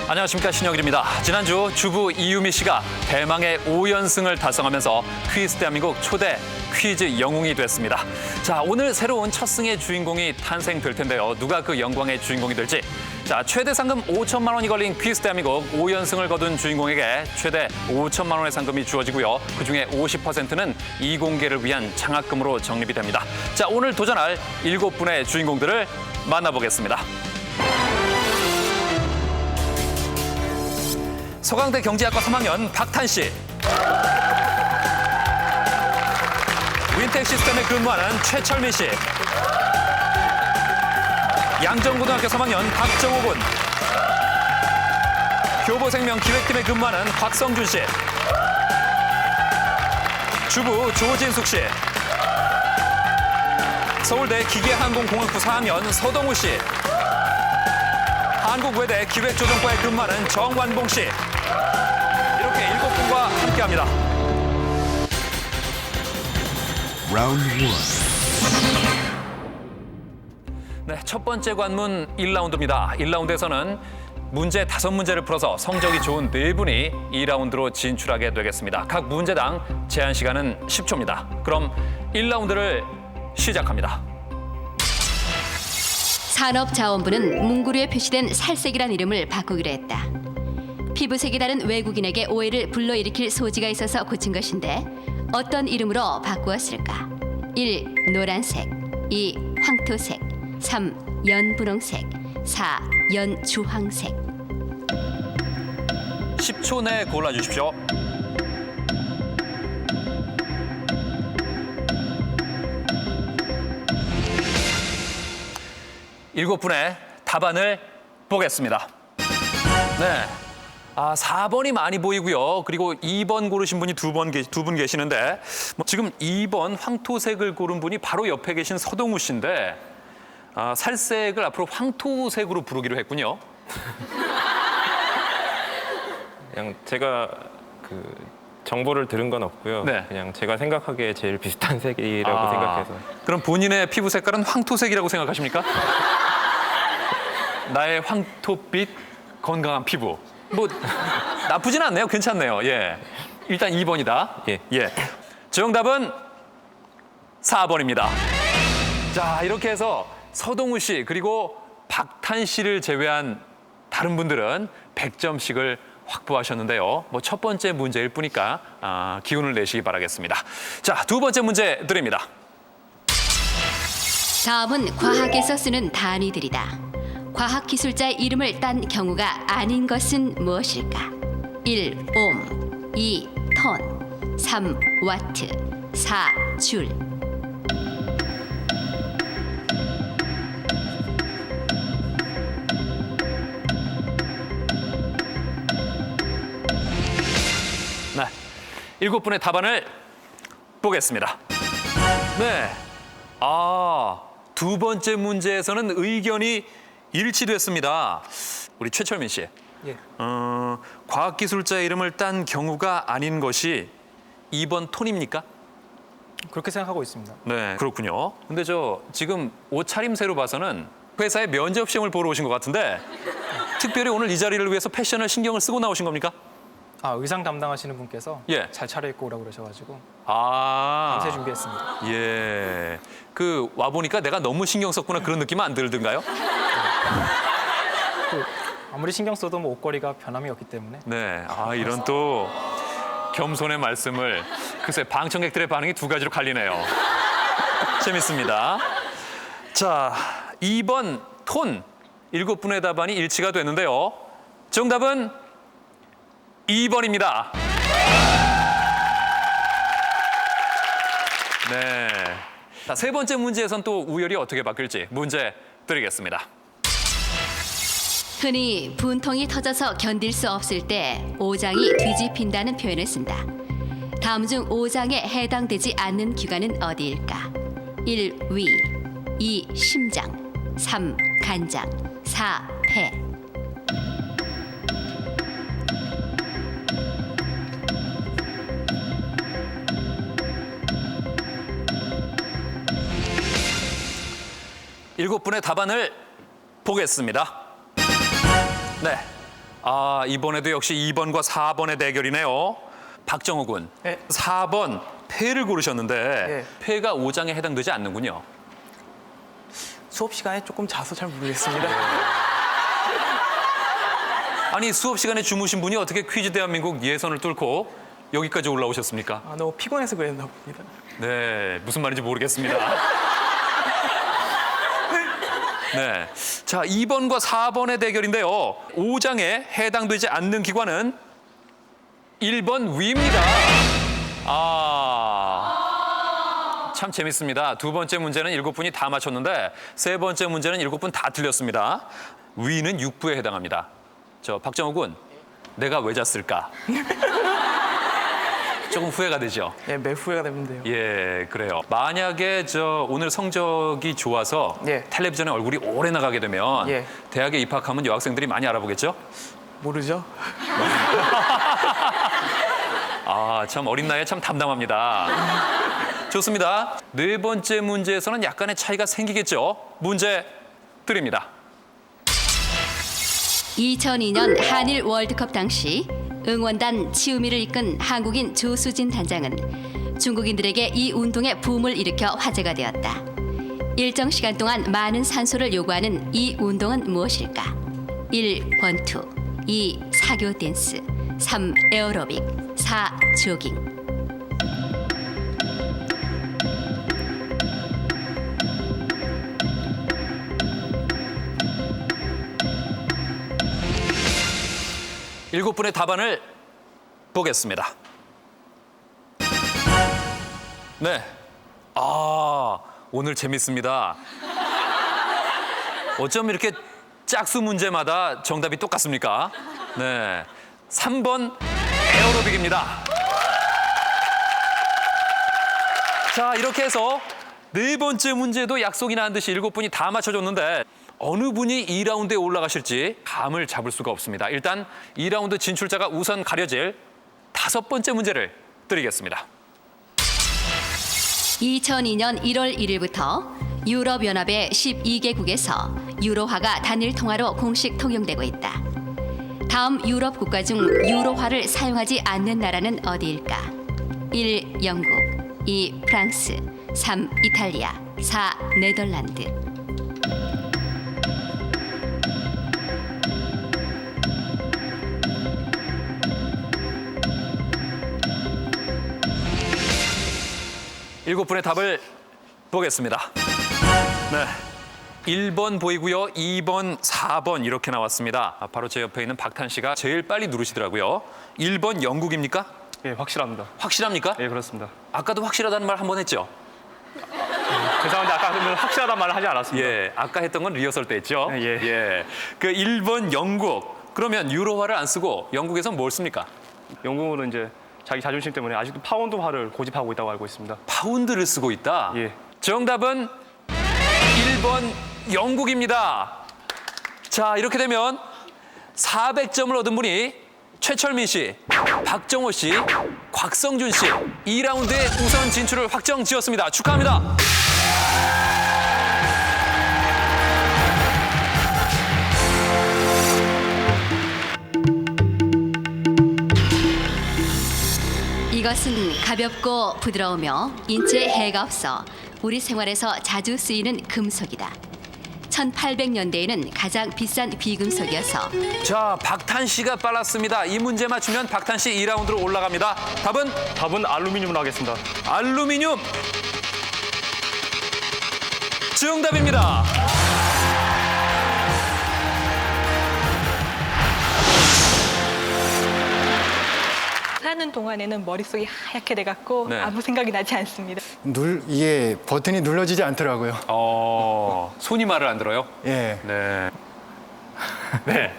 안녕하십니까, 신영일입니다. 지난주 주부 이유미 씨가 대망의 5연승을 달성하면서 퀴즈 대한민국 초대 퀴즈 영웅이 됐습니다. 자, 오늘 새로운 첫 승의 주인공이 탄생될 텐데요. 누가 그 영광의 주인공이 될지. 자, 최대 상금 5천만 원이 걸린 퀴즈 대한민국 5연승을 거둔 주인공에게 최대 5천만 원의 상금이 주어지고요. 그중에 50%는 이공계를 위한 장학금으로 적립이 됩니다. 자, 오늘 도전할 7분의 주인공들을 만나보겠습니다. 서강대 경제학과 3학년 박탄 씨. 윈텍 시스템에 근무하는 최철민 씨. 양정고등학교 3학년 박정호 군. 교보생명 기획팀에 근무하는 곽성준 씨. 주부 조진숙 씨. 서울대 기계항공공학부 4학년 서동우 씨. 한국외대 기획조정과에 근무하는 정완봉 씨. 이렇게 7분과 함께합니다. Round 1. 네, 첫 번째 관문 1라운드입니다. 1라운드에서는 문제 5문제를 풀어서 성적이 좋은 4분이 2라운드로 진출하게 되겠습니다. 각 문제당 제한 시간은 10초입니다. 그럼 1라운드를 시작합니다. 산업자원부는 문구류에 표시된 살색이란 이름을 바꾸기로 했다. 피부색이 다른 외국인에게 오해를 불러일으킬 소지가 있어서 고친 것인데 어떤 이름으로 바꾸었을까? 1. 노란색, 2. 황토색, 3. 연분홍색, 4. 연주황색. 10초 내에 골라주십시오. 일곱 분의 답안을 보겠습니다. 네. 4번이 많이 보이고요. 그리고 2번 고르신 분이 두 분 계시는데 지금 2번 황토색을 고른 분이 바로 옆에 계신 서동우 씨인데 살색을 앞으로 황토색으로 부르기로 했군요. 그냥 제가 정보를 들은 건 없고요. 네. 그냥 제가 생각하기에 제일 비슷한 색이라고 생각해서. 그럼 본인의 피부 색깔은 황토색이라고 생각하십니까? 나의 황토빛 건강한 피부. 뭐 나쁘진 않네요. 괜찮네요. 예. 일단 2번이다. 예. 정답은 4번입니다. 자, 이렇게 해서 서동우 씨 그리고 박탄 씨를 제외한 다른 분들은 100점씩을 확보하셨는데요. 뭐 첫 번째 문제일 뿐이니까 기운을 내시기 바라겠습니다. 자, 두 번째 문제 드립니다. 다음은 과학에서 쓰는 단위들이다. 과학기술자의 이름을 딴 경우가 아닌 것은 무엇일까? 1. 옴, 2. 톤, 3. 와트, 4. 줄. 네, 7분의 답안을 보겠습니다. 네, 두 번째 문제에서는 의견이 일치됐습니다. 우리 최철민 씨. 예. 과학기술자의 이름을 딴 경우가 아닌 것이 2번 톤입니까? 그렇게 생각하고 있습니다. 네, 그렇군요. 근데 지금 옷차림새로 봐서는 회사에 면접 시험을 보러 오신 것 같은데 특별히 오늘 이 자리를 위해서 패션을 신경을 쓰고 나오신 겁니까? 의상 담당하시는 분께서 예. 잘 차려입고 오라고 그러셔가지고 아, 밤새 준비했습니다. 예. 와보니까 내가 너무 신경 썼구나 그런 느낌은 안 들던가요? 아무리 신경 써도 뭐 옷걸이가 변함이 없기 때문에 네, 이런 또 겸손의 말씀을 글쎄 방청객들의 반응이 두 가지로 갈리네요. 재밌습니다. 자, 2번 톤 7분의 답안이 일치가 됐는데요. 정답은 2번입니다. 네. 자, 세 번째 문제에선 또 우열이 어떻게 바뀔지 문제 드리겠습니다. 흔히 분통이 터져서 견딜 수 없을 때 오장이 뒤집힌다는 표현을 쓴다. 다음 중 오장에 해당되지 않는 기관은 어디일까? 1. 위, 2. 심장, 3. 간장, 4. 폐. 일곱 분의 답안을 보겠습니다. 네, 아, 이번에도 역시 2번과 4번의 대결이네요. 박정호 군, 네. 4번 폐를 고르셨는데 네. 폐가 5장에 해당되지 않는군요. 수업 시간에 조금 자서 잘 모르겠습니다. 아니, 수업 시간에 주무신 분이 어떻게 퀴즈 대한민국 예선을 뚫고 여기까지 올라오셨습니까? 아, 너무 피곤해서 그랬나 봅니다. 네, 무슨 말인지 모르겠습니다. 네, 자 2번과 4번의 대결인데요. 5장에 해당되지 않는 기관은 1번 위입니다. 참 재밌습니다. 두 번째 문제는 7분이 다 맞췄는데 세 번째 문제는 7분 다 틀렸습니다. 위는 육부에 해당합니다. 저 박정호 군, 내가 왜 잤을까? 조금 후회가 되죠. 예, 매 후회가 되는데요. 예, 그래요. 만약에 오늘 성적이 좋아서 예. 텔레비전에 얼굴이 오래 나가게 되면 예. 대학에 입학하면 여학생들이 많이 알아보겠죠? 모르죠? 아, 참 어린 나이에 참 담담합니다. 좋습니다. 네 번째 문제에서는 약간의 차이가 생기겠죠? 문제 드립니다. 2002년 한일 월드컵 당시 응원단 치우미를 이끈 한국인 조수진 단장은 중국인들에게 이 운동의 붐을 일으켜 화제가 되었다. 일정 시간 동안 많은 산소를 요구하는 이 운동은 무엇일까? 1. 권투, 2. 사교 댄스, 3. 에어로빅, 4. 조깅. 일곱 분의 답안을 보겠습니다. 네. 오늘 재밌습니다. 어쩜 이렇게 짝수 문제마다 정답이 똑같습니까? 네. 3번 에어로빅입니다. 자, 이렇게 해서 네 번째 문제도 약속이 난 듯이 7분이 다 맞춰줬는데 어느 분이 2라운드에 올라가실지 감을 잡을 수가 없습니다. 일단 2라운드 진출자가 우선 가려질 5번째 문제를 드리겠습니다. 2002년 1월 1일부터 유럽연합의 12개국에서 유로화가 단일 통화로 공식 통용되고 있다. 다음 유럽 국가 중 유로화를 사용하지 않는 나라는 어디일까? 1. 영국, 2. 프랑스, 3. 이탈리아, 4. 네덜란드. 일곱 분의 답을 보겠습니다. 네. 1번 보이고요. 2번, 4번 이렇게 나왔습니다. 바로 제 옆에 있는 박탄 씨가 제일 빨리 누르시더라고요. 1번 영국입니까? 예, 확실합니다. 확실합니까? 예, 그렇습니다. 아까도 확실하다는 말 한 번 했죠? 죄송한데 아까 그러면 확실하다는 말을 하지 않았습니다. 예, 아까 했던 건 리허설 때 했죠? 예. 그 1번 영국. 그러면 유로화를 안 쓰고 영국에선 뭘 씁니까? 영국은 이제 자기 자존심 때문에 아직도 파운드화를 고집하고 있다고 알고 있습니다. 파운드를 쓰고 있다? 예. 정답은 1번 영국입니다. 자, 이렇게 되면 400점을 얻은 분이 최철민 씨, 박정호 씨, 곽성준 씨 2라운드에 우선 진출을 확정 지었습니다. 축하합니다. 이것은 가볍고 부드러우며 인체에 해가 없어 우리 생활에서 자주 쓰이는 금속이다. 1800년대에는 가장 비싼 비금속이어서 자, 박탄 씨가 빨랐습니다. 이 문제 맞추면 박탄 씨 2라운드로 올라갑니다. 답은 알루미늄으로 하겠습니다. 알루미늄. 정답입니다. 하는 동안에는 머릿속이 하얗게 돼갖고 네. 아무 생각이 나지 않습니다. 이게 버튼이 눌러지지 않더라고요. 손이 말을 안 들어요? 예. 네. 네.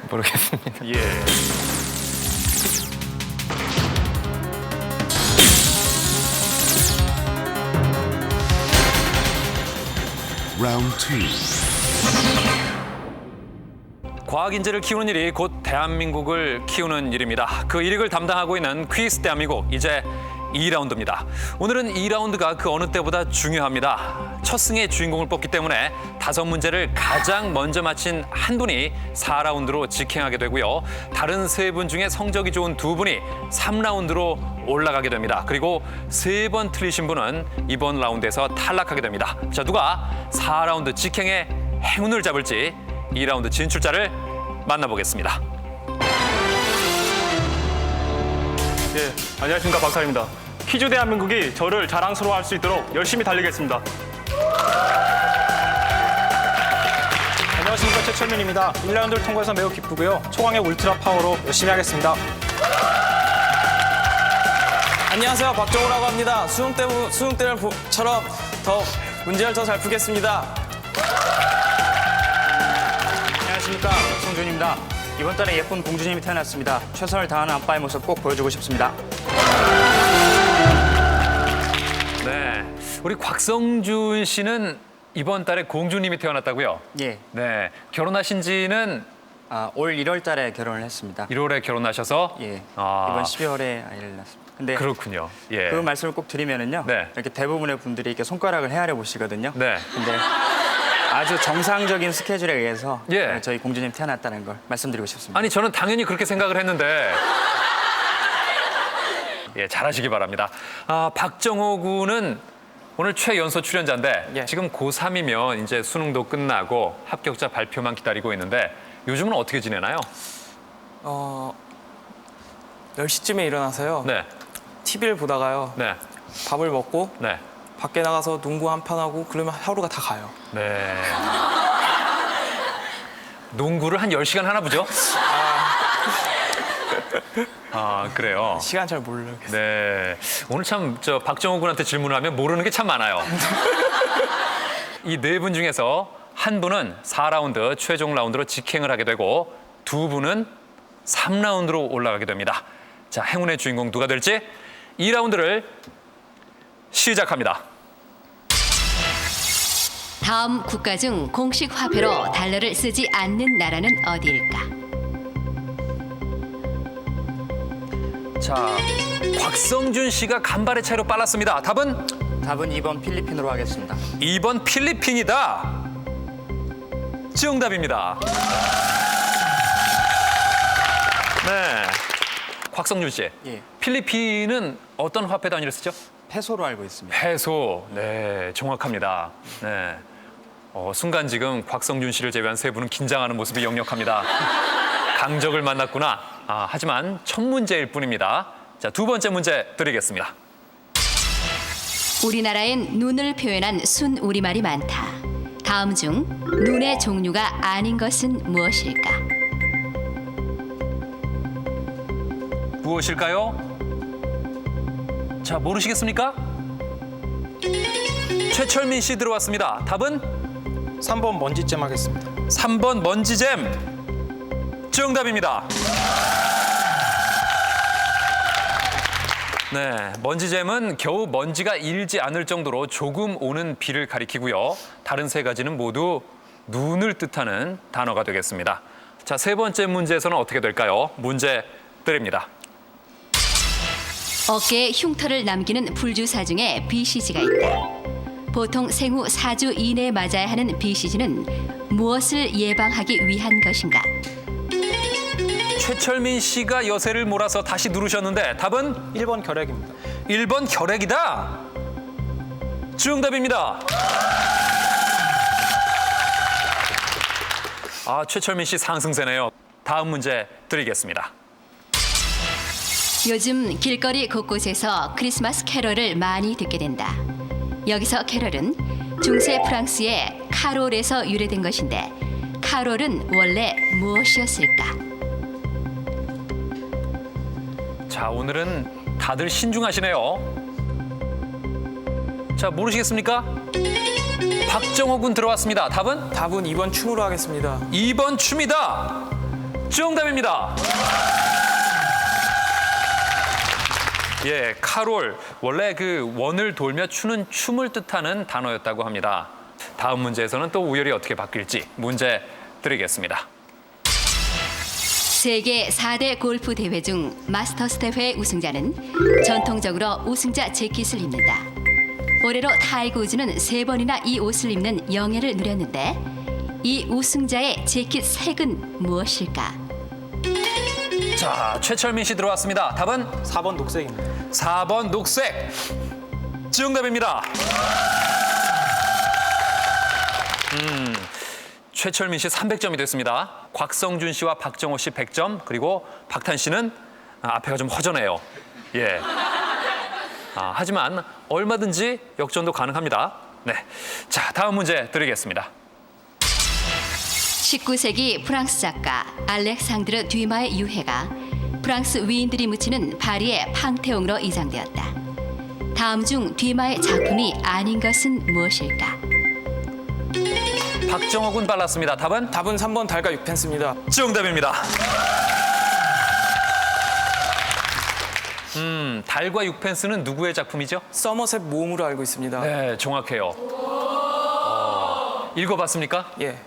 모르겠습니다. 예. Round 2. 과학인재를 키우는 일이 곧 대한민국을 키우는 일입니다. 그 일익을 담당하고 있는 퀴즈 대한민국. 이제 2라운드입니다. 오늘은 2라운드가 그 어느 때보다 중요합니다. 첫 승의 주인공을 뽑기 때문에 5문제를 가장 먼저 맞힌 한 분이 4라운드로 직행하게 되고요. 다른 3분 중에 성적이 좋은 2분이 3라운드로 올라가게 됩니다. 그리고 3번 틀리신 분은 이번 라운드에서 탈락하게 됩니다. 자, 누가 4라운드 직행의 행운을 잡을지 2라운드 진출자를 만나보겠습니다. 예, 안녕하십니까, 박탈입니다. 퀴즈 대한민국이 저를 자랑스러워할 수 있도록 열심히 달리겠습니다. 안녕하십니까, 최철민입니다. 1라운드를 통과해서 매우 기쁘고요. 초강의 울트라 파워로 열심히 하겠습니다. 안녕하세요, 박정우라고 합니다. 수능 때처럼 더 문제를 더 잘 풀겠습니다. 안녕하십니까, 박성준입니다. 이번 달에 예쁜 공주님이 태어났습니다. 최선을 다하는 아빠의 모습 꼭 보여주고 싶습니다. 네, 우리 곽성준 씨는 이번 달에 공주님이 태어났다고요? 예, 네, 결혼하신 지는 올 1월 달에 결혼을 했습니다. 1월에 결혼하셔서 예, 아. 이번 12월에 아이를 낳았습니다. 근데 그렇군요. 예. 그 말씀을 꼭 드리면은요. 네. 이렇게 대부분의 분들이 이렇게 손가락을 헤아려 보시거든요. 네. 근데 아주 정상적인 스케줄에 의해서 예. 저희 공주님 태어났다는 걸 말씀드리고 싶습니다. 아니 저는 당연히 그렇게 생각을 했는데 예, 잘하시기 바랍니다. 박정호 군은 오늘 최연소 출연자인데 예. 지금 고3이면 이제 수능도 끝나고 합격자 발표만 기다리고 있는데 요즘은 어떻게 지내나요? 10시쯤에 일어나서요. 네, TV를 보다가요. 네, 밥을 먹고 네, 밖에 나가서 농구 한 판 하고 그러면 하루가 다 가요. 네. 농구를 한 10시간 하나 보죠? 그래요. 시간 잘 모르겠어요. 네, 오늘 참 저 박정호 군한테 질문을 하면 모르는 게 참 많아요. 이 4분 중에서 한 분은 4라운드 최종 라운드로 직행을 하게 되고 2분은 3라운드로 올라가게 됩니다. 자, 행운의 주인공 누가 될지 2라운드를 시작합니다. 다음 국가 중 공식 화폐로 달러를 쓰지 않는 나라는 어디일까? 자, 곽성준 씨가 간발의 차이로 빨랐습니다. 답은 답은 2번 필리핀으로 하겠습니다. 2번 필리핀이다. 정답입니다. 네, 곽성준 씨. 예. 필리핀은 어떤 화폐 단위를 쓰죠? 페소로 알고 있습니다. 페소. 네, 정확합니다. 네. 순간 지금 곽성준 씨를 제외한 3분은 긴장하는 모습이 역력합니다. 강적을 만났구나. 하지만 첫 문제일 뿐입니다. 자, 2번째 문제 드리겠습니다. 우리나라엔 눈을 표현한 순 우리말이 많다. 다음 중 눈의 종류가 아닌 것은 무엇일까? 무엇일까요? 자, 모르시겠습니까? 최철민 씨 들어왔습니다. 답은 3번 먼지잼 하겠습니다. 3번 먼지잼. 정답입니다. 네, 먼지잼은 겨우 먼지가 일지 않을 정도로 조금 오는 비를 가리키고요. 다른 3가지는 모두 눈을 뜻하는 단어가 되겠습니다. 자, 3번째 문제에서는 어떻게 될까요? 문제 드립니다. 어깨에 흉터를 남기는 불주사 중에 BCG가 있다. 보통 생후 4주 이내에 맞아야 하는 BCG는 무엇을 예방하기 위한 것인가? 최철민 씨가 여세를 몰아서 다시 누르셨는데 답은 1번 결핵입니다. 1번 결핵이다. 정답입니다. 최철민 씨 상승세네요. 다음 문제 드리겠습니다. 요즘 길거리 곳곳에서 크리스마스 캐럴을 많이 듣게 된다. 여기서 캐럴은 중세 프랑스의 카롤에서 유래된 것인데 카롤은 원래 무엇이었을까? 자, 오늘은 다들 신중하시네요. 자, 모르시겠습니까? 박정호 군 들어왔습니다. 답은 답은 2번 춤으로 하겠습니다. 2번 춤이다. 정답입니다. 예, 카롤. 원래 그 원을 돌며 추는 춤을 뜻하는 단어였다고 합니다. 다음 문제에서는 또 우열이 어떻게 바뀔지 문제 드리겠습니다. 세계 4대 골프 대회 중 마스터스 대회 우승자는 전통적으로 우승자 재킷을 입는다. 올해로 타이거 우즈는 3번이나 이 옷을 입는 영예를 누렸는데 이 우승자의 재킷 색은 무엇일까? 자, 최철민 씨 들어왔습니다. 답은 4번 녹색입니다. 4번 녹색. 정답입니다. 최철민 씨 300점이 됐습니다. 곽성준 씨와 박정호 씨 100점, 그리고 박탄 씨는 앞에가 좀 허전해요. 예. 하지만 얼마든지 역전도 가능합니다. 네. 자, 다음 문제 드리겠습니다. 19세기 프랑스 작가 알렉상드르 듀마의 유해가 프랑스 위인들이 묻히는 파리의 팡테옹으로 이장되었다. 다음 중 듀마의 작품이 아닌 것은 무엇일까? 박정호 군 빨랐습니다. 답은 답은 3번 달과 6펜스입니다. 정답입니다. 달과 6펜스는 누구의 작품이죠? 서머셋 모음으로 알고 있습니다. 네, 정확해요. 읽어봤습니까? 예.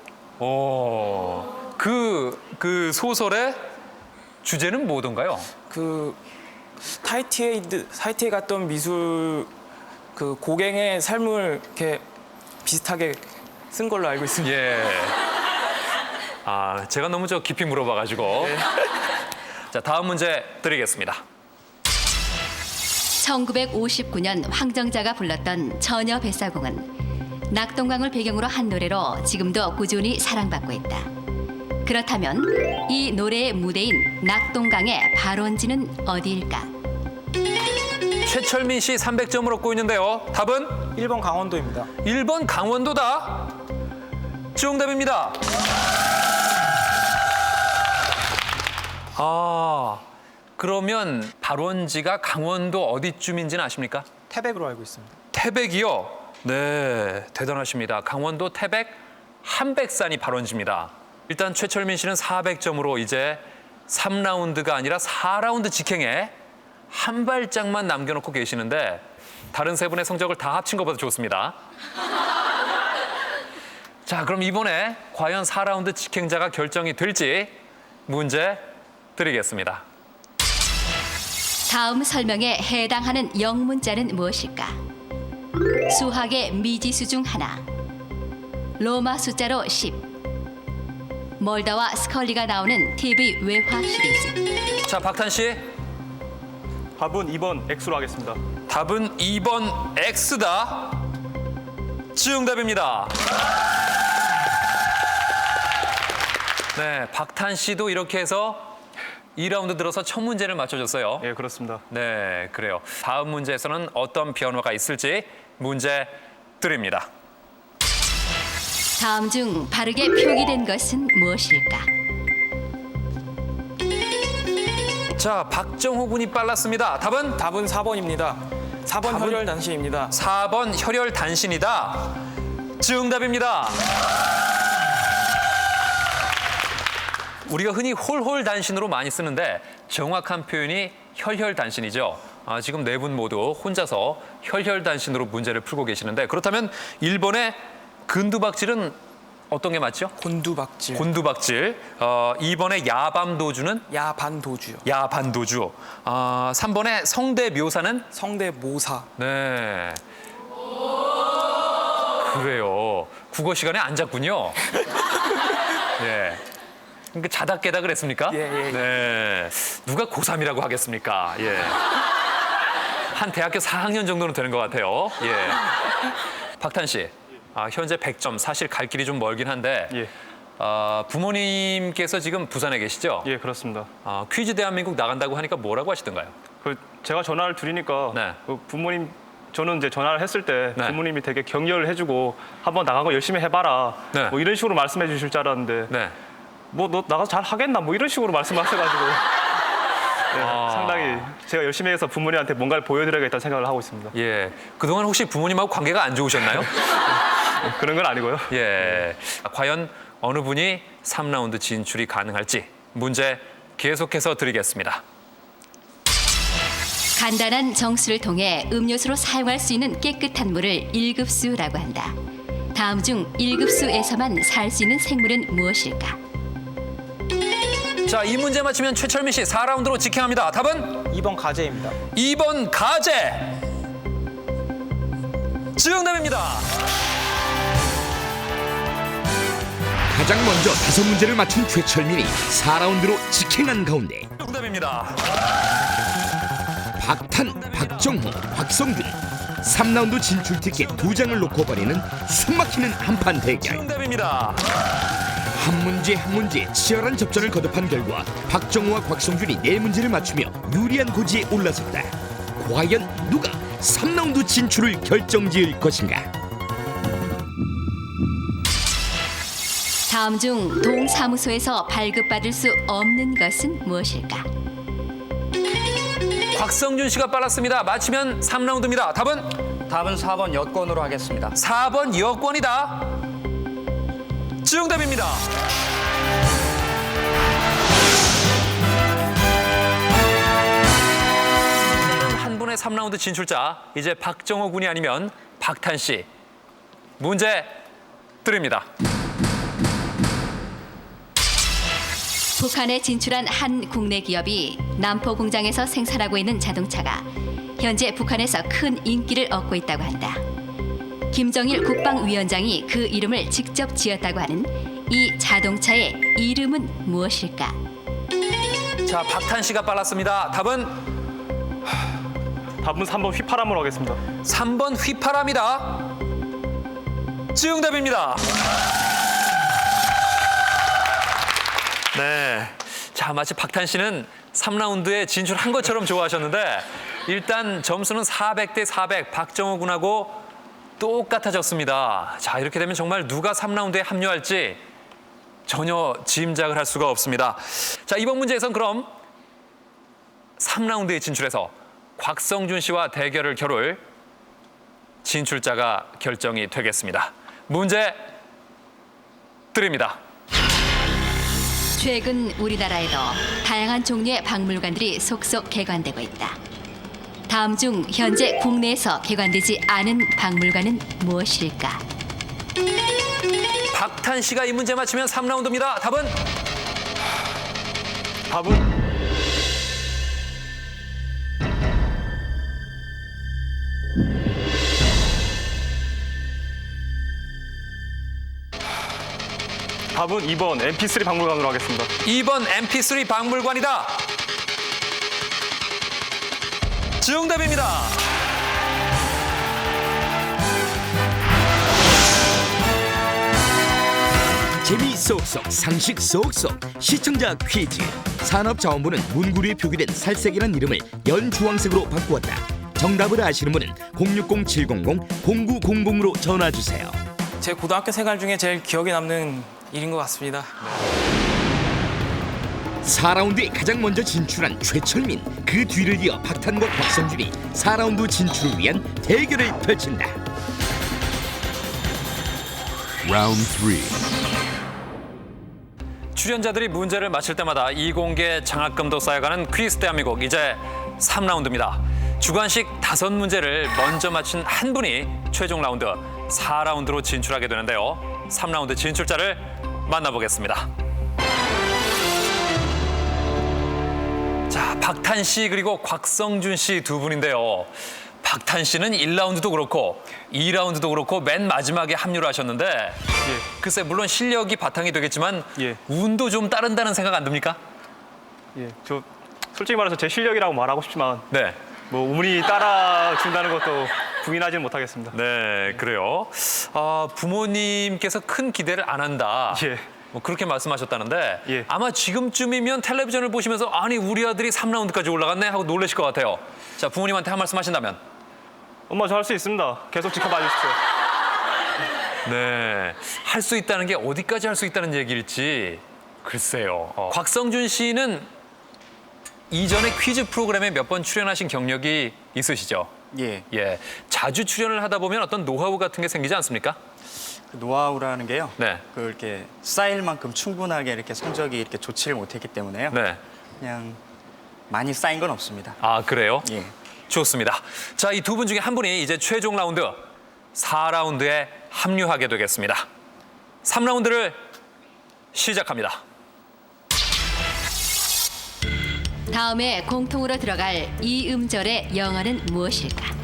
그 소설의 주제는 뭐던가요? 그 타이티에 갔던 미술 그 고갱의 삶을 이렇게 비슷하게 쓴 걸로 알고 있습니다. 예. 제가 너무 깊이 물어봐가지고. 자, 다음 문제 드리겠습니다. 1959년 황정자가 불렀던 처녀 뱃사공은 낙동강을 배경으로 한 노래로 지금도 꾸준히 사랑받고 있다. 그렇다면 이 노래의 무대인 낙동강의 발원지는 어디일까? 최철민 씨 300점을 얻고 있는데요. 답은 1번 강원도입니다. 1번 강원도다. 정답입니다. 그러면 발원지가 강원도 어디쯤인지는 아십니까? 태백으로 알고 있습니다. 태백이요? 네, 대단하십니다. 강원도 태백 한백산이 발원지입니다. 일단 최철민 씨는 400점으로 이제 3라운드가 아니라 4라운드 직행에 한 발짝만 남겨놓고 계시는데 다른 세 분의 성적을 다 합친 것보다 좋습니다. 자, 그럼 이번에 과연 4라운드 직행자가 결정이 될지 문제 드리겠습니다. 다음 설명에 해당하는 영문자는 무엇일까? 수학의 미지수 중 하나. 로마 숫자로 10. 멀더와 스컬리가 나오는 TV 외화 시리즈. 자, 박탄 씨. 답은 2번 X로 하겠습니다. 답은 2번 X다. 정답입니다. 네, 박탄 씨도 이렇게 해서 2라운드 들어서 첫 문제를 맞춰줬어요. 예, 그렇습니다. 네, 그래요. 다음 문제에서는 어떤 변화가 있을지 문제 드립니다. 다음 중 바르게 표기된 것은 무엇일까? 자, 박정호 군이 빨랐습니다. 답은 답은 4번입니다. 4번 혈혈단신입니다. 4번 혈혈단신이다. 정답입니다. 우리가 흔히 홀홀단신으로 많이 쓰는데 정확한 표현이 혈혈단신이죠. 지금 네 분 모두 혼자서 혈혈단신으로 문제를 풀고 계시는데 그렇다면 1번의 근두박질은 어떤 게 맞죠? 곤두박질. 곤두박질. 2번의 야밤도주는 야반도주요. 야반도주. 3번의 성대묘사는 성대모사. 네. 그래요. 국어 시간에 안 잤군요. 네. 그러니까 자다 깨다 그랬습니까? 예. 네. 누가 고3이라고 하겠습니까? 예. 한 대학교 4학년 정도는 되는 것 같아요. 예. 박탄 씨, 현재 100점. 사실 갈 길이 좀 멀긴 한데 예. 부모님께서 지금 부산에 계시죠? 예, 그렇습니다. 퀴즈 대한민국 나간다고 하니까 뭐라고 하시던가요? 제가 전화를 드리니까 네. 부모님 저는 이제 전화를 했을 때 네. 부모님이 되게 격려를 해주고 한번 나가고 열심히 해봐라. 네. 뭐 이런 식으로 말씀해 주실 줄 알았는데 네. 뭐 너 나가서 잘 하겠나 뭐 이런 식으로 말씀하셔가지고 네, 상당히 제가 열심히 해서 부모님한테 뭔가를 보여드려야겠다는 생각을 하고 있습니다. 예. 그동안 혹시 부모님하고 관계가 안 좋으셨나요? 그런 건 아니고요. 예. 과연 어느 분이 3라운드 진출이 가능할지 문제 계속해서 드리겠습니다. 간단한 정수를 통해 음료수로 사용할 수 있는 깨끗한 물을 1급수라고 한다. 다음 중 1급수에서만 살 수 있는 생물은 무엇일까? 자, 이 문제 맞히면 최철민 씨 4라운드로 직행합니다. 답은 2번 가제입니다. 2번 가제. 정답입니다. 가장 먼저 5문제를 맞춘 최철민이 4라운드로 직행한 가운데 정답입니다. 박탄, 박정호, 박성준 3라운드 진출 티켓 2장을 놓고 벌이는 숨막히는 한판 대결. 정답입니다. 한 문제 한 문제 치열한 접전을 거듭한 결과 박정호와 곽성준이 4문제를 맞추며 유리한 고지에 올라섰다. 과연 누가 3라운드 진출을 결정지을 것인가? 다음 중 동사무소에서 발급받을 수 없는 것은 무엇일까? 곽성준 씨가 빨랐습니다. 맞히면 3라운드입니다. 답은 답은 4번 여권으로 하겠습니다. 4번 여권이다. 정답입니다. 한 분의 3라운드 진출자, 이제 박정호 군이 아니면 박탄 씨. 문제 드립니다. 북한에 진출한 한 국내 기업이 남포 공장에서 생산하고 있는 자동차가 현재 북한에서 큰 인기를 얻고 있다고 한다. 김정일 국방위원장이 그 이름을 직접 지었다고 하는 이 자동차의 이름은 무엇일까? 자, 박탄 씨가 빨랐습니다. 답은 3번 휘파람으로 하겠습니다. 3번 휘파람이다. 정답입니다. 네. 자, 마치 박탄 씨는 3라운드에 진출한 것처럼 좋아하셨는데 일단 점수는 400대 400 박정호 군하고 똑같아졌습니다. 자, 이렇게 되면 정말 누가 3라운드에 합류할지 전혀 짐작을 할 수가 없습니다. 자, 이번 문제에선 그럼 3라운드에 진출해서 곽성준 씨와 대결을 겨룰 진출자가 결정이 되겠습니다. 문제 드립니다. 최근 우리나라에도 다양한 종류의 박물관들이 속속 개관되고 있다. 다음 중 현재 국내에서 개관되지 않은 박물관은 무엇일까? 박탄 씨가 이 문제 맞히면 3라운드입니다. 답은 답은 2번 MP3 박물관으로 하겠습니다. 2번 MP3 박물관이다. 정답입니다. 재미 쏙쏙 상식 쏙쏙 시청자 퀴즈. 산업자원부는 문구류에 표기된 살색이란 이름을 연주황색으로 바꾸었다. 정답을 아시는 분은 060-700-0900으로 전화주세요. 제 고등학교 생활 중에 제일 기억에 남는 일인 것 같습니다. 4라운드에 가장 먼저 진출한 최철민. 그 뒤를 이어 박탄과 곽성준이 4라운드 진출을 위한 대결을 펼친다. Round 3. 출연자들이 문제를 맞힐 때마다 이공계 장학금도 쌓여가는 퀴즈 대한민국. 이제 3라운드입니다. 주관식 5문제를 먼저 맞힌 한 분이 최종 라운드 4라운드로 진출하게 되는데요. 3라운드 진출자를 만나보겠습니다. 자, 박탄 씨 그리고 곽성준 씨 두 분인데요. 박탄 씨는 1라운드도 그렇고 2라운드도 그렇고 맨 마지막에 합류를 하셨는데 글쎄 물론 실력이 바탕이 되겠지만 운도 좀 따른다는 생각 안 듭니까? 예, 저 솔직히 말해서 제 실력이라고 말하고 싶지만 네. 뭐 운이 따라준다는 것도 부인하지는 못하겠습니다. 네, 그래요. 부모님께서 큰 기대를 안 한다. 예. 뭐 그렇게 말씀하셨다는데 예. 아마 지금쯤이면 텔레비전을 보시면서 아니 우리 아들이 3라운드까지 올라갔네 하고 놀라실 것 같아요. 자, 부모님한테 한 말씀 하신다면. 엄마 저 할 수 있습니다. 계속 지켜봐 주십시오. 네, 할 수 있다는 게 어디까지 할 수 있다는 얘기일지 글쎄요. 곽성준 씨는 이전에 퀴즈 프로그램에 몇 번 출연하신 경력이 있으시죠? 예. 예, 자주 출연을 하다 보면 어떤 노하우 같은 게 생기지 않습니까? 노하우라는 게요. 네. 이렇게 쌓일 만큼 충분하게 이렇게 성적이 이렇게 좋지를 못했기 때문에요. 네. 그냥 많이 쌓인 건 없습니다. 아, 그래요? 예. 좋습니다. 자, 이 두 분 중에 한 분이 이제 최종 라운드 4라운드에 합류하게 되겠습니다. 3라운드를 시작합니다. 다음에 공통으로 들어갈 이 음절의 영어는 무엇일까?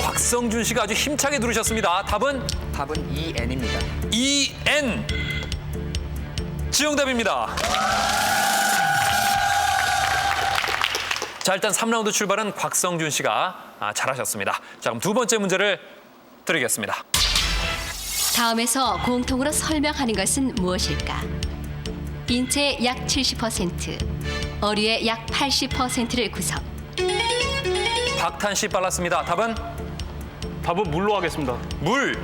곽성준 씨가 아주 힘차게 누르셨습니다. 답은 답은 EN입니다. EN. 지정답입니다. 자, 일단 3라운드 출발은 곽성준 씨가 잘하셨습니다. 자, 그럼 두 번째 문제를 드리겠습니다. 다음에서 공통으로 설명하는 것은 무엇일까? 인체의 약 70%, 어류의 약 80%를 구성. 박탄 씨 빨랐습니다. 답은 답은 물로 하겠습니다. 물.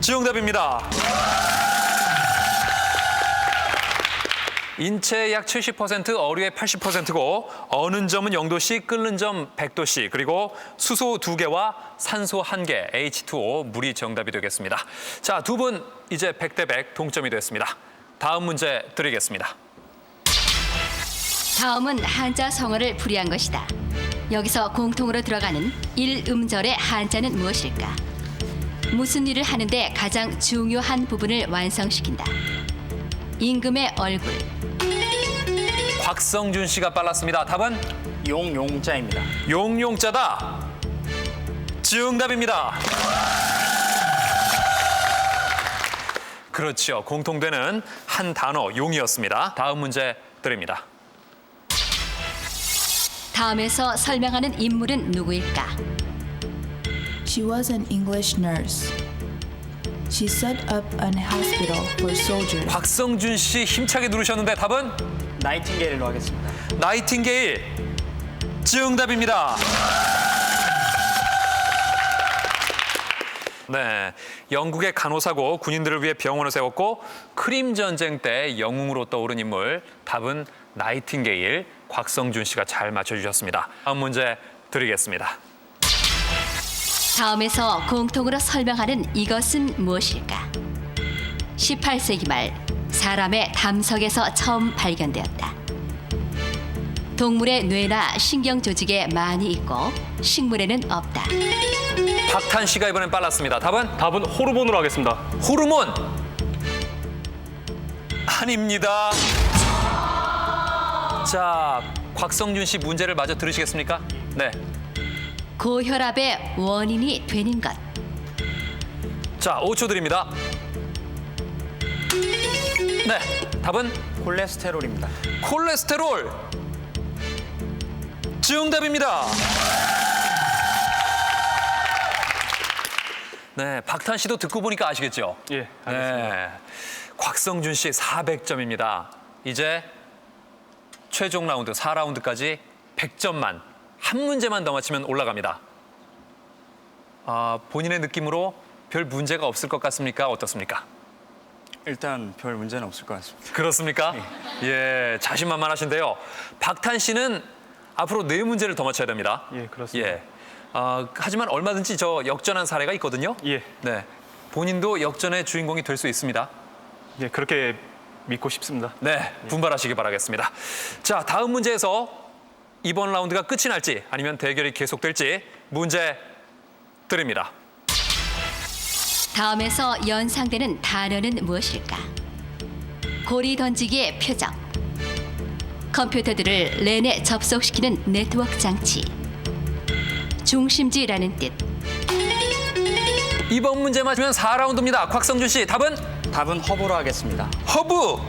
지정답입니다. 인체의 약 70%, 어류의 80%고 어는 점은 0도씨, 끓는 점 100도씨, 그리고 수소 2개와 산소 1개, H2O, 물이 정답이 되겠습니다. 자, 두 분 이제 100대 100 동점이 됐습니다. 다음 문제 드리겠습니다. 다음은 한자 성어를 풀이한 것이다. 여기서 공통으로 들어가는 1음절의 한자는 무엇일까? 무슨 일을 하는데 가장 중요한 부분을 완성시킨다. 임금의 얼굴. 곽성준 씨가 빨랐습니다. 답은 용용자입니다. 용용자다. 정답입니다. 그렇죠. 공통되는 한 단어 용이었습니다. 다음 문제 드립니다. 다음에서 설명하는 인물은 누구일까? She was an English nurse. She set up an hospital for soldiers. 곽성준 씨 힘차게 누르셨는데 답은 나이팅게일로 하겠습니다. 나이팅게일. 정답입니다. 네, 영국의 간호사고 군인들을 위해 병원을 세웠고 크림 전쟁 때 영웅으로 떠오른 인물. 답은 나이팅게일. 곽성준 씨가 잘 맞춰주셨습니다. 다음 문제 드리겠습니다. 다음에서 공통으로 설명하는 이것은 무엇일까? 18세기 말 사람의 담석에서 처음 발견되었다. 동물의 뇌나 신경 조직에 많이 있고 식물에는 없다. 박탄 씨가 이번엔 빨랐습니다. 답은 호르몬으로 하겠습니다. 호르몬. 아닙니다. 자, 곽성준 씨 문제를 마저 들으시겠습니까? 네. 고혈압의 원인이 되는 것. 자, 5초 드립니다. 네, 답은 콜레스테롤입니다. 콜레스테롤. 정답입니다. 네, 박탄 씨도 듣고 보니까 아시겠죠? 예, 알겠습니다. 네, 곽성준 씨 400점입니다. 이제 최종 라운드 4라운드까지 100점만 한 문제만 더 맞히면 올라갑니다. 본인의 느낌으로 별 문제가 없을 것 같습니까? 어떻습니까? 일단 별 문제는 없을 것 같습니다. 그렇습니까? 예, 자신만만하신데요. 박탄 씨는 앞으로 4문제를 더 맞춰야 됩니다. 예, 그렇습니다. 예. 하지만 얼마든지 저 역전한 사례가 있거든요. 예. 네. 본인도 역전의 주인공이 될 수 있습니다. 예, 그렇게 믿고 싶습니다. 네, 분발하시기 바라겠습니다. 자, 다음 문제에서 이번 라운드가 끝이 날지 아니면 대결이 계속될지 문제 드립니다. 다음에서 연상되는 단어는 무엇일까? 고리 던지기의 표적. 컴퓨터들을 랜에 접속시키는 네트워크 장치. 중심지라는 뜻. 이번 문제 맞으면 4라운드입니다. 곽성준 씨, 답은? 답은 허브로 하겠습니다. 허브.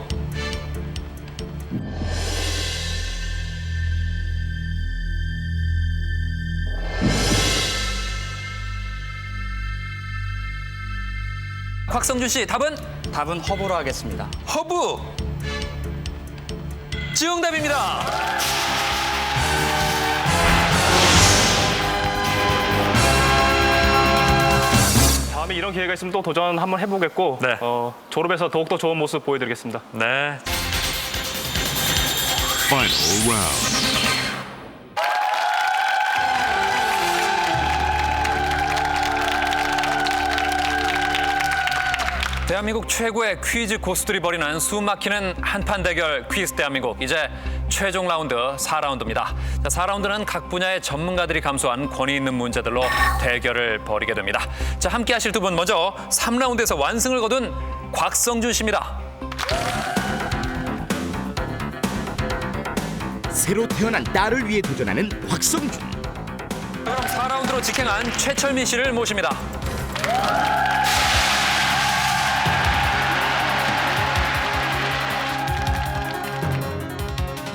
곽성준 씨, 답은? 답은 허브로 하겠습니다. 허브. 정답입니다. 다음에 이런 기회가 있으면 또 도전 한번 해보겠고 네. 졸업해서 더욱더 좋은 모습 보여드리겠습니다. 네. Final round. 대한민국 최고의 퀴즈 고수들이 벌이는 숨막히는 한판 대결 퀴즈 대한민국. 이제 최종 라운드 4라운드입니다. 자, 4라운드는 각 분야의 전문가들이 감수한 권위 있는 문제들로 대결을 벌이게 됩니다. 자, 함께 하실 두 분 먼저 3라운드에서 완승을 거둔 곽성준 씨입니다. 새로 태어난 딸을 위해 도전하는 곽성준. 그럼 4라운드로 직행한 최철민 씨를 모십니다.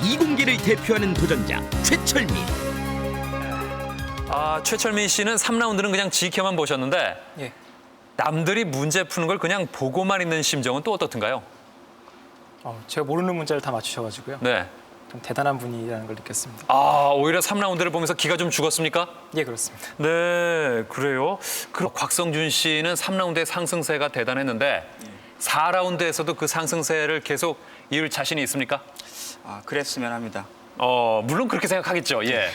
이공계를 대표하는 도전자 최철민. 최철민 씨는 3라운드는 그냥 지켜만 보셨는데 예. 남들이 문제 푸는 걸 그냥 보고만 있는 심정은 또 어떻든가요? 제가 모르는 문제를 다 맞추셔가지고요. 네. 좀 대단한 분이라는 걸 느꼈습니다. 오히려 3라운드를 보면서 기가 좀 죽었습니까? 예, 그렇습니다. 네, 그래요. 그럼 곽성준 씨는 3라운드의 상승세가 대단했는데 4라운드에서도 그 상승세를 계속 이을 자신이 있습니까? 그랬으면 합니다. 물론 그렇게 생각하겠죠. 예.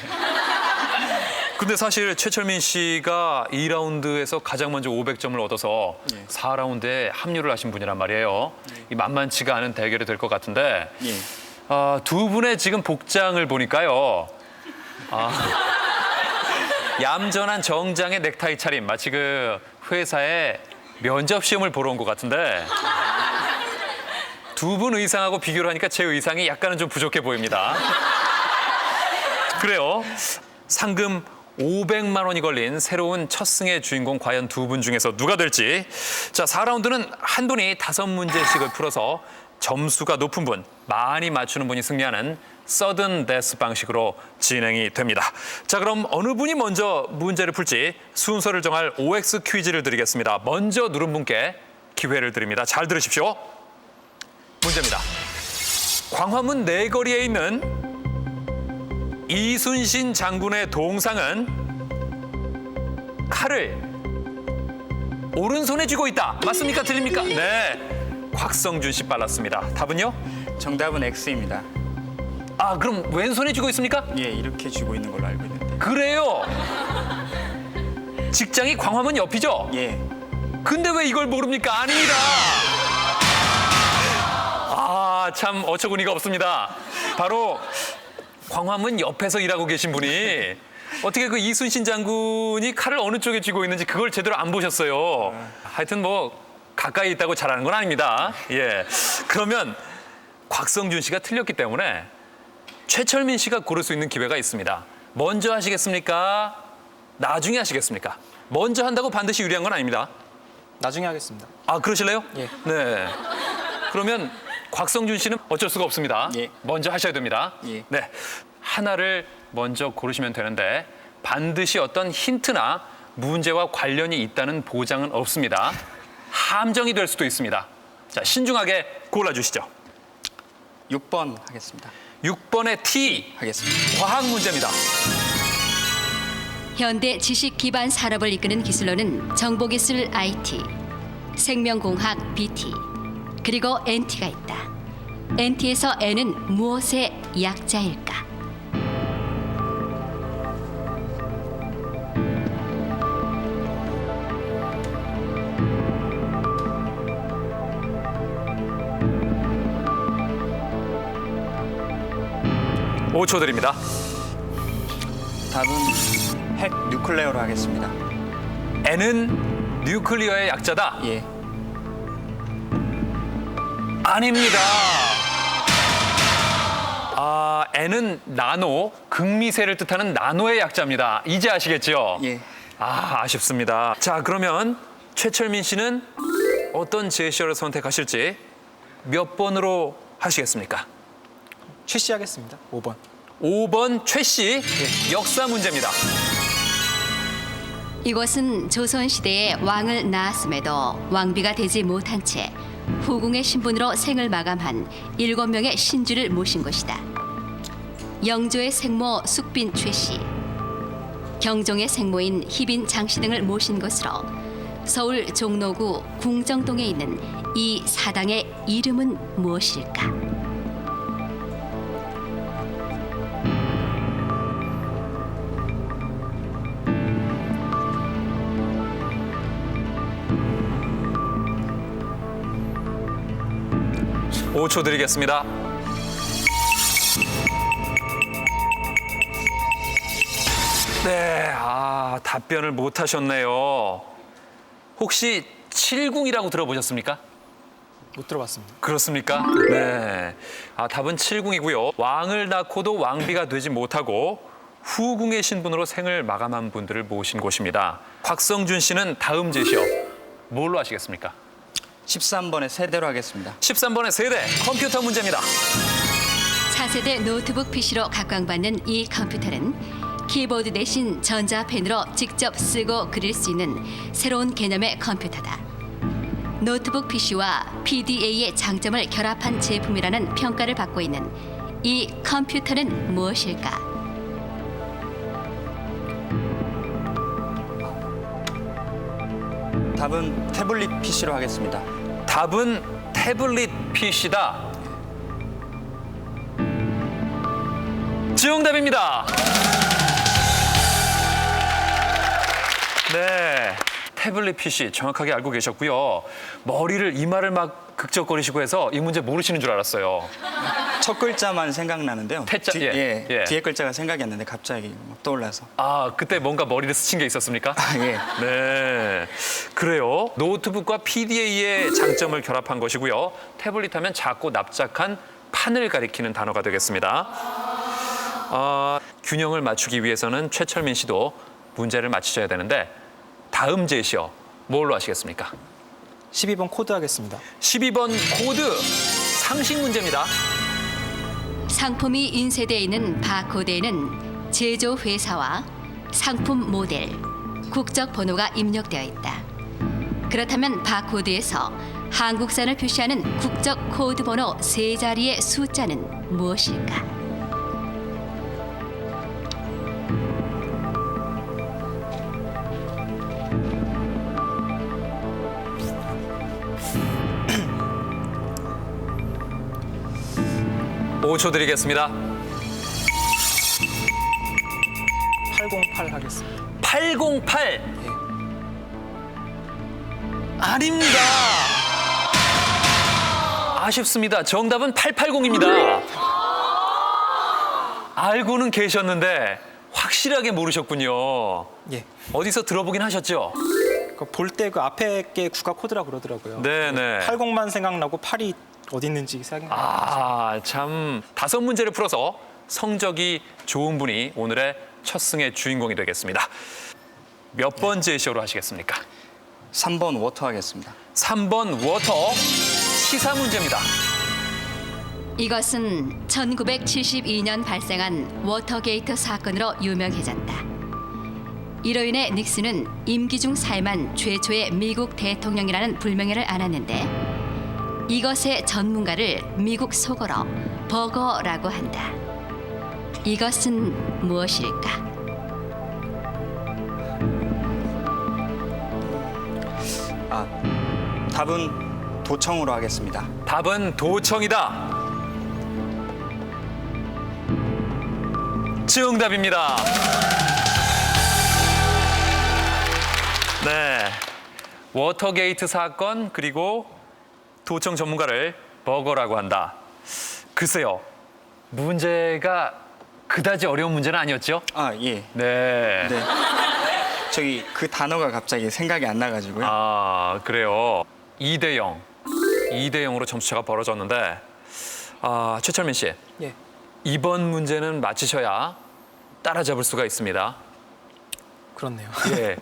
근데 사실 최철민 씨가 2라운드에서 가장 먼저 500점을 얻어서 4라운드에 합류를 하신 분이란 말이에요. 이 만만치가 않은 대결이 될 것 같은데 두 분의 지금 복장을 보니까요. 얌전한 정장의 넥타이 차림, 마치 그 회사에 면접 시험을 보러 온 것 같은데 두 분 의상하고 비교를 하니까 제 의상이 약간은 좀 부족해 보입니다. 그래요. 상금 500만 원이 걸린 새로운 첫 승의 주인공 과연 두 분 중에서 누가 될지. 자, 4라운드는 한 분이 5문제씩을 풀어서 점수가 높은 분, 많이 맞추는 분이 승리하는 서든 데스 방식으로 진행이 됩니다. 자, 그럼 어느 분이 먼저 문제를 풀지 순서를 정할 OX 퀴즈를 드리겠습니다. 먼저 누른 분께 기회를 드립니다. 잘 들으십시오. 문제입니다. 광화문 내거리에 있는 이순신 장군의 동상은 칼을 오른손에 쥐고 있다. 맞습니까? 틀립니까? 네. 곽성준 씨 빨랐습니다. 답은요? 정답은 X입니다. 그럼 왼손에 쥐고 있습니까? 예, 이렇게 쥐고 있는 걸로 알고 있는데. 그래요. 직장이 광화문 옆이죠? 예. 근데 왜 이걸 모릅니까? 아닙니다. 참 어처구니가 없습니다. 바로 광화문 옆에서 일하고 계신 분이 어떻게 그 이순신 장군이 칼을 어느 쪽에 쥐고 있는지 그걸 제대로 안 보셨어요. 하여튼 뭐 가까이 있다고 잘하는 건 아닙니다. 예. 그러면 곽성준 씨가 틀렸기 때문에 최철민 씨가 고를 수 있는 기회가 있습니다. 먼저 하시겠습니까? 나중에 하시겠습니까? 먼저 한다고 반드시 유리한 건 아닙니다. 나중에 하겠습니다. 그러실래요? 예. 네. 그러면 곽성준 씨는 어쩔 수가 없습니다. 예. 먼저 하셔야 됩니다. 예. 네. 하나를 먼저 고르시면 되는데 반드시 어떤 힌트나 문제와 관련이 있다는 보장은 없습니다. 함정이 될 수도 있습니다. 자, 신중하게 골라주시죠. 6번 하겠습니다. 6번의 T. 하겠습니다. 과학 문제입니다. 현대 지식 기반 산업을 이끄는 기술로는 정보기술 IT, 생명공학 BT, 그리고 NT가 있다. NT에서 N은 무엇의 약자일까? 오 초 드립니다. 답은 핵 뉴클레어로 하겠습니다. N은 뉴클리어의 약자다. 예. 아닙니다. N은 나노, 극미세를 뜻하는 나노의 약자입니다. 이제 아시겠죠? 예. 아쉽습니다. 자, 그러면 최철민 씨는 어떤 제시어를 선택하실지 몇 번으로 하시겠습니까? 취시하겠습니다. 5번. 5번 최 씨, 역사 문제입니다. 이곳은 조선시대에 왕을 낳았음에도 왕비가 되지 못한 채 후궁의 신분으로 생을 마감한 7명의 신주를 모신 곳이다. 영조의 생모 숙빈 최씨, 경종의 생모인 희빈 장씨 등을 모신 곳으로 서울 종로구 궁정동에 있는 이 사당의 이름은 무엇일까? 오 초 드리겠습니다. 네, 답변을 못 하셨네요. 혹시 칠궁이라고 들어보셨습니까? 못 들어봤습니다. 그렇습니까? 네. 답은 70이고요. 왕을 낳고도 왕비가 되지 못하고 후궁의 신분으로 생을 마감한 분들을 모신 곳입니다. 곽성준 씨는 다음 제시어 뭘로 하시겠습니까? 13번의 세대로 하겠습니다. 13번의 세대 컴퓨터 문제입니다. 차세대 노트북 PC로 각광받는 이 컴퓨터는 키보드 대신 전자펜으로 직접 쓰고 그릴 수 있는 새로운 개념의 컴퓨터다. 노트북 PC와 PDA의 장점을 결합한 제품이라는 평가를 받고 있는 이 컴퓨터는 무엇일까? 답은 태블릿 PC로 하겠습니다. 답은 태블릿 PC다. 정답입니다. 네, 태블릿 PC 정확하게 알고 계셨고요. 머리를 이마를 막 극적거리시고 해서 이 문제 모르시는 줄 알았어요. 첫 글자만 생각나는데요. 태자, 예. 뒤에 글자가 생각이 안 나는데 갑자기 막 떠올라서. 그때 뭔가 머리를 스친 게 있었습니까? 예. 네, 그래요. 노트북과 PDA의 장점을 결합한 것이고요. 태블릿 하면 작고 납작한 판을 가리키는 단어가 되겠습니다. 균형을 맞추기 위해서는 최철민 씨도 문제를 맞히셔야 되는데 다음 제시어 뭘로 하시겠습니까? 12번 코드 하겠습니다. 12번 코드 상식 문제입니다. 상품이 인쇄되어 있는 바코드에는 제조 회사와 상품 모델, 국적 번호가 입력되어 있다. 그렇다면 바코드에서 한국산을 표시하는 국적 코드 번호 3자리의 숫자는 무엇일까? 오 초 드리겠습니다. 808 하겠습니다. 808. 아닙니다. 아쉽습니다. 정답은 880입니다. 알고는 계셨는데 확실하게 모르셨군요. 예. 어디서 들어보긴 하셨죠? 볼 때 그 앞에 게 국가 코드라 그러더라고요. 네네. 80만 생각나고 8이 어디 있는지 생각나요. 참 5문제를 풀어서 성적이 좋은 분이 오늘의 첫 승의 주인공이 되겠습니다. 몇 번 제시어로 하시겠습니까? 3번 워터 하겠습니다. 3번 워터 시사 문제입니다. 이것은 1972년 발생한 워터게이트 사건으로 유명해졌다. 이로 인해 닉슨은 임기 중 사임한 최초의 미국 대통령이라는 불명예를 안았는데 이것의 전문가를 미국 속어로 버거라고 한다. 이것은 무엇일까? 답은 도청으로 하겠습니다. 답은 도청이다. 정답입니다. 네, 워터게이트 사건 그리고 도청 전문가를 버거라고 한다. 글쎄요, 문제가 그다지 어려운 문제는 아니었죠? 예. 네. 네. 저기 그 단어가 갑자기 생각이 안 나가지고요. 그래요. 2대0. 2대0으로 점수차가 벌어졌는데 최철민 씨. 예. 이번 문제는 맞히셔야 따라잡을 수가 있습니다. 그렇네요. 예.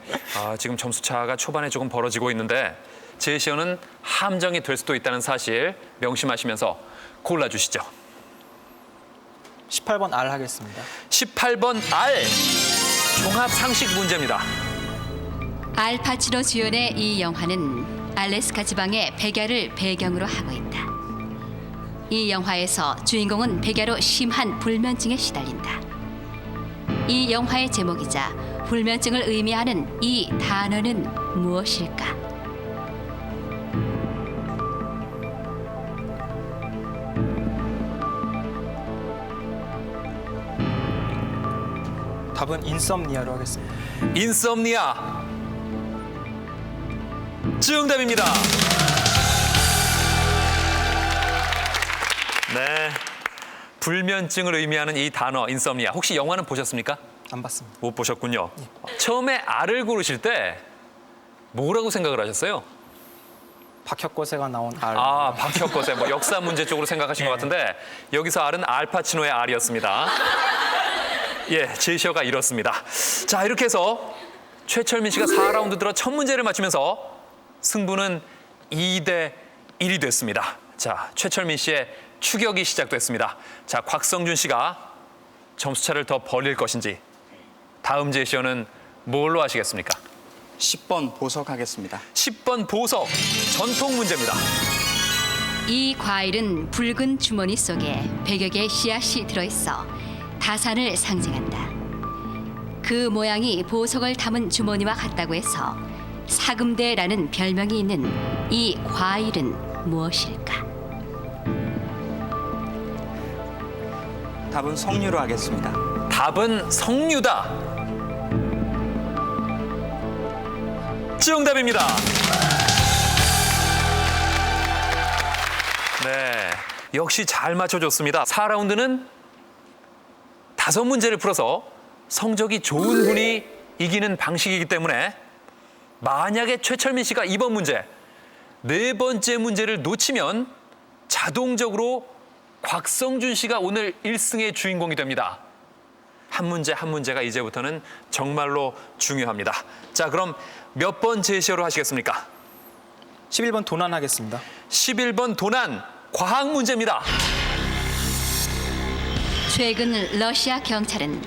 지금 점수차가 초반에 조금 벌어지고 있는데 제시어는 함정이 될 수도 있다는 사실 명심하시면서 골라주시죠. 18번 R 하겠습니다. 18번 R. 종합 상식 문제입니다. 알파치노 주연의 이 영화는 알래스카 지방의 백야를 배경으로 하고 있다. 이 영화에서 주인공은 백야로 심한 불면증에 시달린다. 이 영화의 제목이자 불면증을 의미하는 이 단어는 무엇일까? 답은 인썸니아로 하겠습니다. 인썸니아. 정답입니다. 네. 불면증을 의미하는 이 단어 인썸니아. 혹시 영화는 보셨습니까? 안 봤습니다. 못 보셨군요. 처음에 R을 고르실 때 뭐라고 생각을 하셨어요? 박혁거세가 나온 알. 아, 박혁거세. 뭐 역사 문제 쪽으로 생각하신 것 같은데 여기서 R은 알파치노의 R이었습니다. 예, 제시어가 이렇습니다. 자, 이렇게 해서 최철민 씨가 4라운드 들어 첫 문제를 맞추면서 승부는 2대 1이 됐습니다. 자, 최철민 씨의 추격이 시작됐습니다. 자, 곽성준 씨가 점수차를 더 벌릴 것인지 다음 제시어는 뭘로 하시겠습니까? 10번 보석 하겠습니다. 10번 보석, 전통 문제입니다. 이 과일은 붉은 주머니 속에 100여 개의 씨앗이 들어있어 다산을 상징한다. 그 모양이 보석을 담은 주머니와 같다고 해서 사금대라는 별명이 있는 이 과일은 무엇일까? 답은 석류로 하겠습니다. 답은 석류다. 정답입니다. 네, 역시 잘 맞춰줬습니다. 4라운드는 5문제를 풀어서 성적이 좋은 분이 이기는 방식이기 때문에 만약에 최철민 씨가 이번 문제, 4번째 문제를 놓치면 자동적으로 곽성준 씨가 오늘 1승의 주인공이 됩니다. 한 문제 한 문제가 이제부터는 정말로 중요합니다. 자, 그럼 몇 번 제시어로 하시겠습니까? 11번 도난 하겠습니다. 11번 도난, 과학 문제입니다. 최근 러시아 경찰은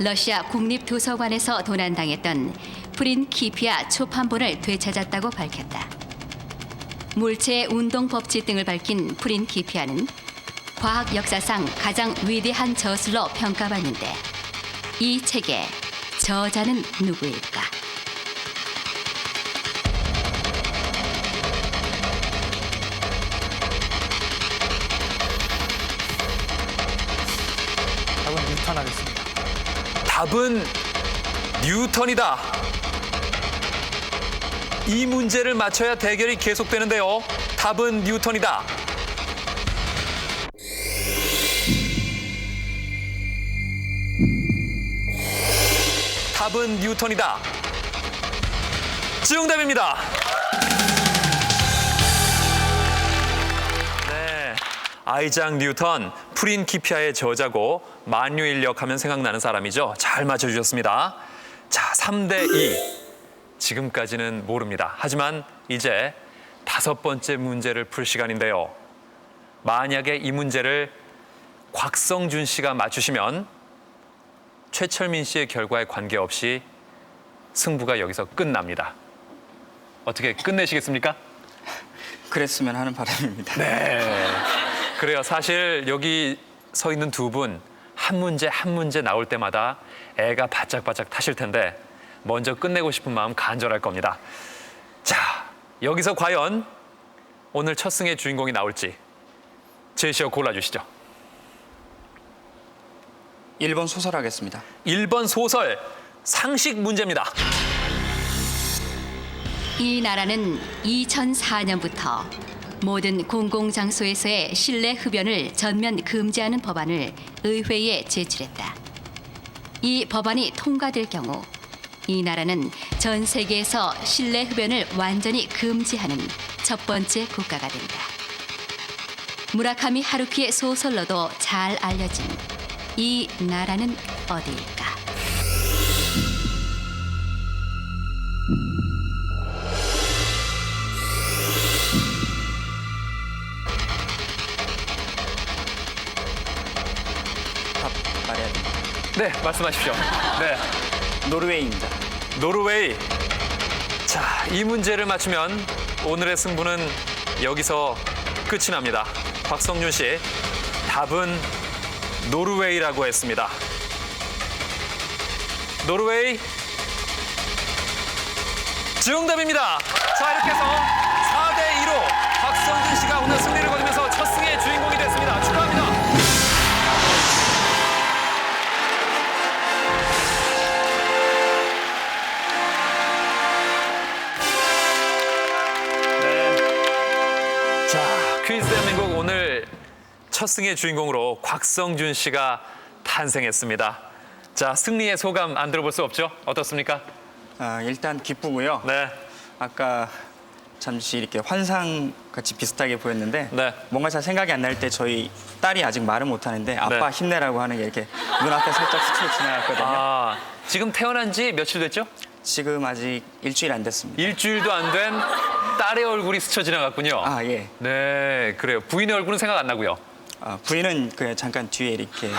러시아 국립도서관에서 도난당했던 프린키피아 초판본을 되찾았다고 밝혔다. 물체 운동 법칙 등을 밝힌 프린키피아는 과학 역사상 가장 위대한 저술로 평가받는데 이 책의 저자는 누구일까? 답은 뉴턴 하겠습니다. 답은 뉴턴이다. 이 문제를 맞춰야 대결이 계속되는데요. 답은 뉴턴이다. 답은 뉴턴이다. 정답입니다. 네, 아이작 뉴턴, 프린키피아의 저자고 만유인력 하면 생각나는 사람이죠. 잘 맞춰주셨습니다. 자, 3대 2. 지금까지는 모릅니다. 하지만 이제 5번째 문제를 풀 시간인데요. 만약에 이 문제를 곽성준 씨가 맞추시면 최철민 씨의 결과에 관계없이 승부가 여기서 끝납니다. 어떻게 끝내시겠습니까? 그랬으면 하는 바람입니다. 네. 그래요. 사실 여기 서 있는 두 분 한 문제 한 문제 나올 때마다 애가 바짝바짝 타실 텐데 먼저 끝내고 싶은 마음 간절할 겁니다. 자, 여기서 과연 오늘 첫 승의 주인공이 나올지 제시어 골라주시죠. 1번 소설 하겠습니다. 1번 소설, 상식 문제입니다. 이 나라는 2004년부터 모든 공공장소에서의 실내 흡연을 전면 금지하는 법안을 의회에 제출했다. 이 법안이 통과될 경우 이 나라는 전 세계에서 실내 흡연을 완전히 금지하는 첫 번째 국가가 된다. 무라카미 하루키의 소설로도 잘 알려진 이 나라는 어디일까? 답 말해야 됩니다. 네, 말씀하십시오. 네, 노르웨이입니다. 노르웨이. 자, 이 문제를 맞추면 오늘의 승부는 여기서 끝이 납니다. 곽성준 씨, 답은 노르웨이라고 했습니다. 노르웨이 정답입니다. 자, 이렇게 해서 4대 2로 곽성준 씨가 오늘 승리를 거두면서 첫 승의 주인공이 됐습니다. 축하합니다. 네. 자, 퀴즈 대한민국 오늘 첫 승의 주인공으로 곽성준 씨가 탄생했습니다. 자, 승리의 소감 안 들어볼 수 없죠? 어떻습니까? 일단 기쁘고요. 네. 아까 잠시 이렇게 환상 같이 비슷하게 보였는데 네. 뭔가 잘 생각이 안 날 때 저희 딸이 아직 말은 못 하는데 아빠 네. 힘내라고 하는 게 이렇게 눈앞에 살짝 스쳐 지나갔거든요. 아, 지금 태어난 지 며칠 됐죠? 지금 아직 일주일 안 됐습니다. 일주일도 안 된 딸의 얼굴이 스쳐 지나갔군요. 아 예. 네, 그래요. 부인의 얼굴은 생각 안 나고요. 부인은 그냥 잠깐 뒤에 이렇게